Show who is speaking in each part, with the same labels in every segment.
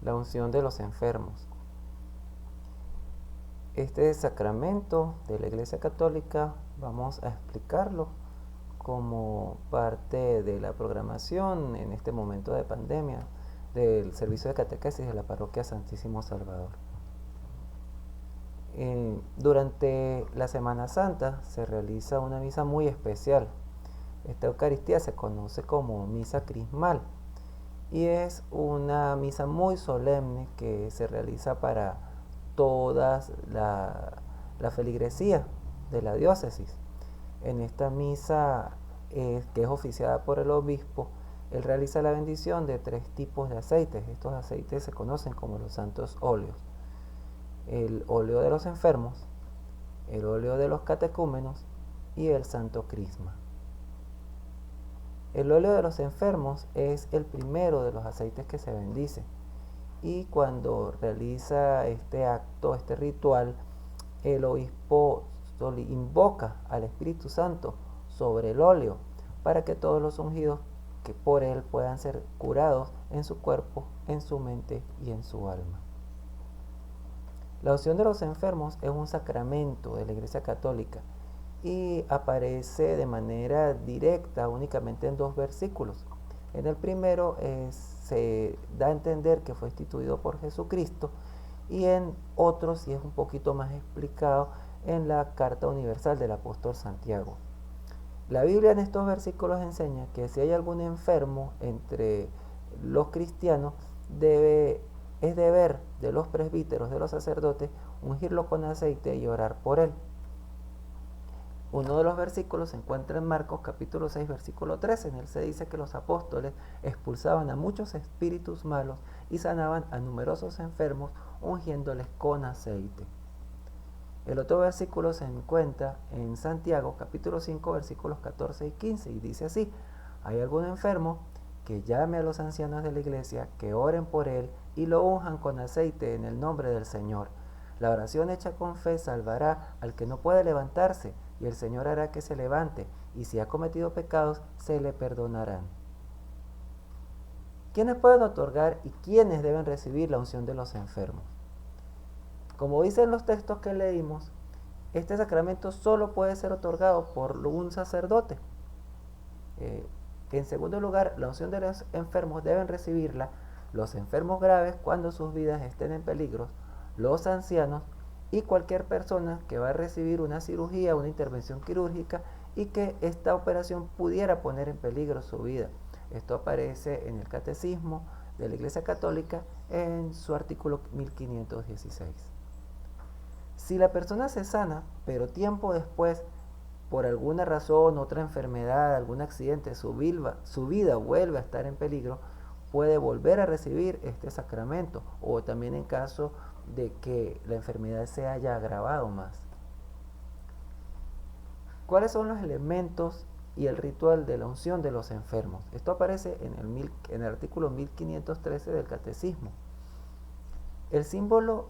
Speaker 1: la unción de los enfermos. Este sacramento de la Iglesia Católica vamos a explicarlo como parte de la programación en este momento de pandemia del servicio de catequesis de la Parroquia Santísimo Salvador. Durante la Semana Santa se realiza una misa muy especial. Esta Eucaristía se conoce como misa crismal y es una misa muy solemne que se realiza para toda la feligresía de la diócesis. En esta misa, que es oficiada por el obispo, él realiza la bendición de 3 tipos de aceites. Estos aceites se conocen como los santos óleos: el óleo de los enfermos, el óleo de los catecúmenos y el santo crisma. El óleo de los enfermos es el primero de los aceites que se bendice, y cuando realiza este acto, este ritual, el obispo invoca al Espíritu Santo sobre el óleo para que todos los ungidos que por él puedan ser curados en su cuerpo, en su mente y en su alma. La unción de los enfermos es un sacramento de la Iglesia Católica y aparece de manera directa únicamente en 2 versículos. En el primero se da a entender que fue instituido por Jesucristo, y en otros sí es un poquito más explicado en la Carta Universal del Apóstol Santiago. La Biblia en estos versículos enseña que si hay algún enfermo entre los cristianos, es deber de los presbíteros, de los sacerdotes, ungirlo con aceite y orar por él. Uno de los versículos se encuentra en Marcos capítulo 6 versículo 13. En él se dice que los apóstoles expulsaban a muchos espíritus malos y sanaban a numerosos enfermos ungiéndoles con aceite. El otro versículo se encuentra en Santiago capítulo 5 versículos 14 y 15 y dice así: hay algún enfermo, que llame a los ancianos de la iglesia, que oren por él y lo unjan con aceite en el nombre del Señor. La oración hecha con fe salvará al que no puede levantarse, y el Señor hará que se levante, y si ha cometido pecados, se le perdonarán. ¿Quiénes pueden otorgar y quiénes deben recibir la unción de los enfermos? Como dicen los textos que leímos, este sacramento solo puede ser otorgado por un sacerdote. En segundo lugar, la unción de los enfermos deben recibirla los enfermos graves cuando sus vidas estén en peligro, los ancianos y cualquier persona que va a recibir una cirugía, una intervención quirúrgica y que esta operación pudiera poner en peligro su vida. Esto aparece en el Catecismo de la Iglesia Católica en su artículo 1516. Si la persona se sana, pero tiempo después, por alguna razón, otra enfermedad, algún accidente, su vida vuelve a estar en peligro, puede volver a recibir este sacramento, o también en caso de que la enfermedad se haya agravado más. ¿Cuáles son los elementos y el ritual de la unción de los enfermos? Esto aparece en el artículo 1513 del Catecismo. El símbolo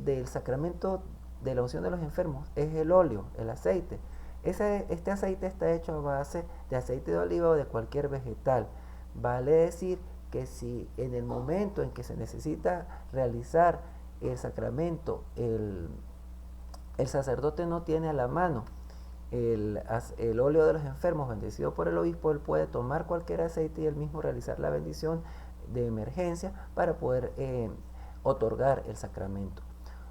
Speaker 1: del sacramento de la unción de los enfermos es el óleo, el aceite. Este aceite está hecho a base de aceite de oliva o de cualquier vegetal. Vale decir que si en el momento en que se necesita realizar el sacramento, el sacerdote no tiene a la mano el óleo de los enfermos bendecido por el obispo, él puede tomar cualquier aceite y él mismo realizar la bendición de emergencia para poder otorgar el sacramento.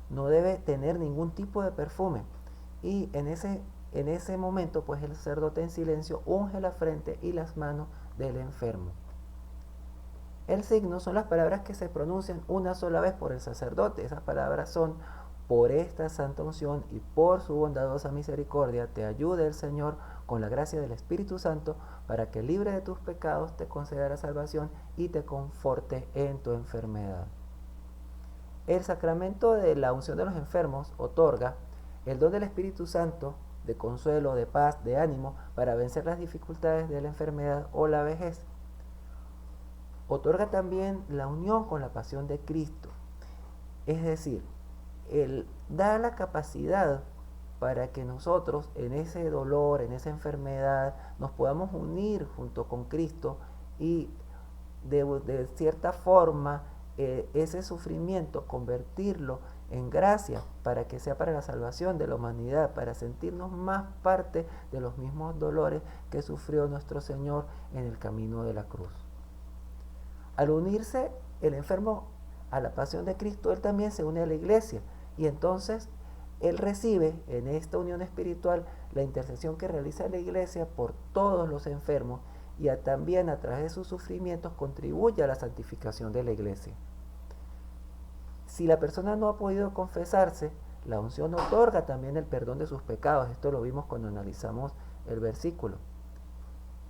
Speaker 1: No debe tener ningún tipo de perfume, y en ese momento pues el sacerdote en silencio unge la frente y las manos del enfermo. El signo son las palabras que se pronuncian una sola vez por el sacerdote. Esas palabras son: por esta santa unción y por su bondadosa misericordia te ayude el Señor con la gracia del Espíritu Santo, para que libre de tus pecados te conceda la salvación y te conforte en tu enfermedad. El sacramento de la unción de los enfermos otorga el don del Espíritu Santo, de consuelo, de paz, de ánimo, para vencer las dificultades de la enfermedad o la vejez. Otorga también la unión con la pasión de Cristo, es decir, Él da la capacidad para que nosotros en ese dolor, en esa enfermedad, nos podamos unir junto con Cristo y de cierta forma ese sufrimiento, convertirlo en gracia para que sea para la salvación de la humanidad, para sentirnos más parte de los mismos dolores que sufrió nuestro Señor en el camino de la cruz. Al unirse el enfermo a la pasión de Cristo, él también se une a la iglesia y entonces él recibe en esta unión espiritual la intercesión que realiza la iglesia por todos los enfermos y también a través de sus sufrimientos contribuye a la santificación de la iglesia. Si la persona no ha podido confesarse, la unción otorga también el perdón de sus pecados. Esto lo vimos cuando analizamos el versículo.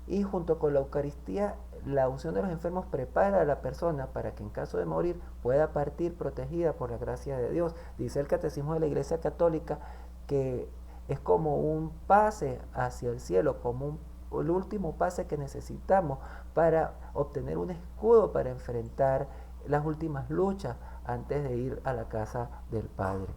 Speaker 1: Y junto con la Eucaristía, la unción de los enfermos prepara a la persona para que en caso de morir pueda partir protegida por la gracia de Dios. Dice el Catecismo de la Iglesia Católica que es como un pase hacia el cielo, como el último pase que necesitamos para obtener un escudo para enfrentar las últimas luchas antes de ir a la casa del Padre.